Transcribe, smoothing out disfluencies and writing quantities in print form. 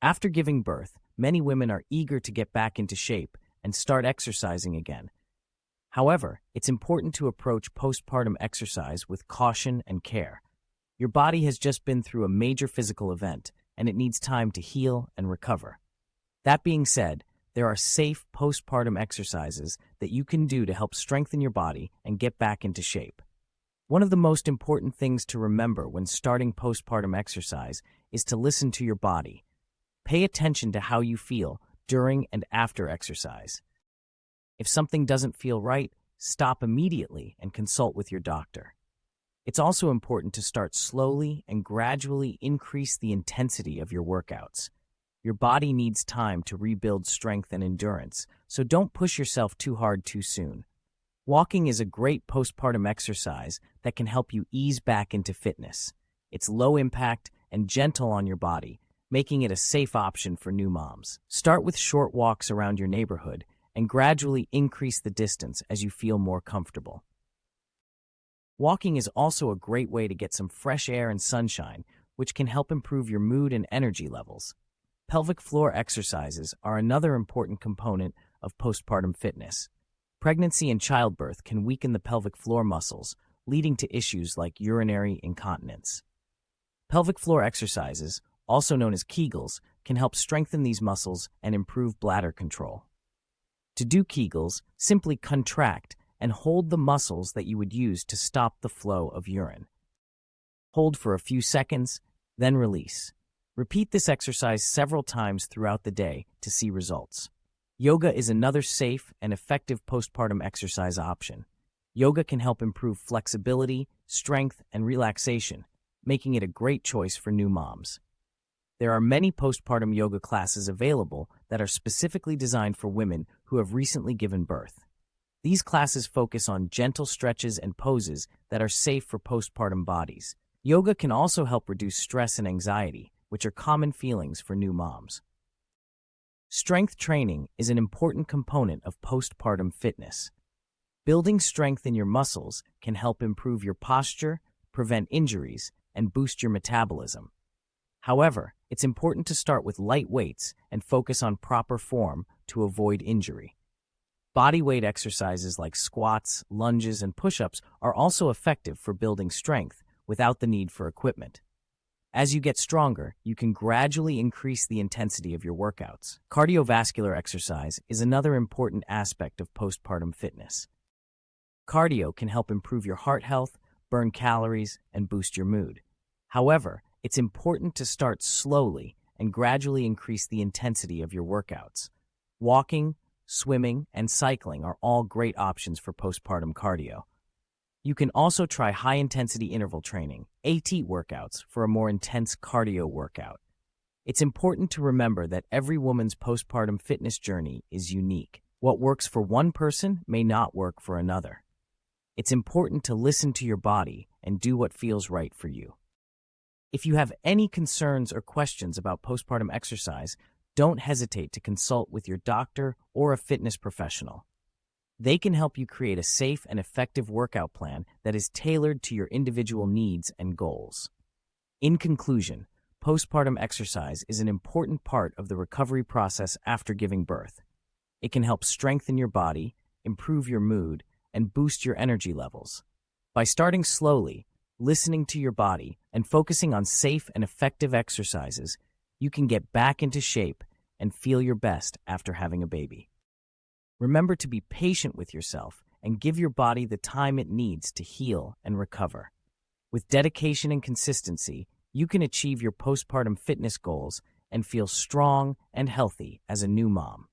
After giving birth, many women are eager to get back into shape and start exercising again. However, it's important to approach postpartum exercise with caution and care. Your body has just been through a major physical event, and it needs time to heal and recover. That being said, there are safe postpartum exercises that you can do to help strengthen your body and get back into shape. One of the most important things to remember when starting postpartum exercise is to listen to your body. Pay attention to how you feel during and after exercise. If something doesn't feel right, stop immediately and consult with your doctor. It's also important to start slowly and gradually increase the intensity of your workouts. Your body needs time to rebuild strength and endurance, so don't push yourself too hard too soon. Walking is a great postpartum exercise that can help you ease back into fitness. It's low impact and gentle on your body, making it a safe option for new moms. Start with short walks around your neighborhood and gradually increase the distance as you feel more comfortable. Walking is also a great way to get some fresh air and sunshine, which can help improve your mood and energy levels. Pelvic floor exercises are another important component of postpartum fitness. Pregnancy and childbirth can weaken the pelvic floor muscles, leading to issues like urinary incontinence. Pelvic floor exercises, also known as Kegels, can help strengthen these muscles and improve bladder control. To do Kegels, simply contract and hold the muscles that you would use to stop the flow of urine. Hold for a few seconds, then release. Repeat this exercise several times throughout the day to see results. Yoga is another safe and effective postpartum exercise option. Yoga can help improve flexibility, strength, and relaxation, making it a great choice for new moms. There are many postpartum yoga classes available that are specifically designed for women who have recently given birth. These classes focus on gentle stretches and poses that are safe for postpartum bodies. Yoga can also help reduce stress and anxiety, which are common feelings for new moms. Strength training is an important component of postpartum fitness. Building strength in your muscles can help improve your posture, prevent injuries, and boost your metabolism. However, it's important to start with light weights and focus on proper form to avoid injury. Bodyweight exercises like squats, lunges, and push-ups are also effective for building strength without the need for equipment. As you get stronger, you can gradually increase the intensity of your workouts. Cardiovascular exercise is another important aspect of postpartum fitness. Cardio can help improve your heart health, burn calories, and boost your mood. However, it's important to start slowly and gradually increase the intensity of your workouts. Walking, swimming, and cycling are all great options for postpartum cardio. You can also try high-intensity interval training, AT workouts, for a more intense cardio workout. It's important to remember that every woman's postpartum fitness journey is unique. What works for one person may not work for another. It's important to listen to your body and do what feels right for you. If you have any concerns or questions about postpartum exercise, don't hesitate to consult with your doctor or a fitness professional. They can help you create a safe and effective workout plan that is tailored to your individual needs and goals. In conclusion, postpartum exercise is an important part of the recovery process after giving birth. It can help strengthen your body, improve your mood, and boost your energy levels. By starting slowly, listening to your body, and focusing on safe and effective exercises, you can get back into shape and feel your best after having a baby. Remember to be patient with yourself and give your body the time it needs to heal and recover. With dedication and consistency, you can achieve your postpartum fitness goals and feel strong and healthy as a new mom.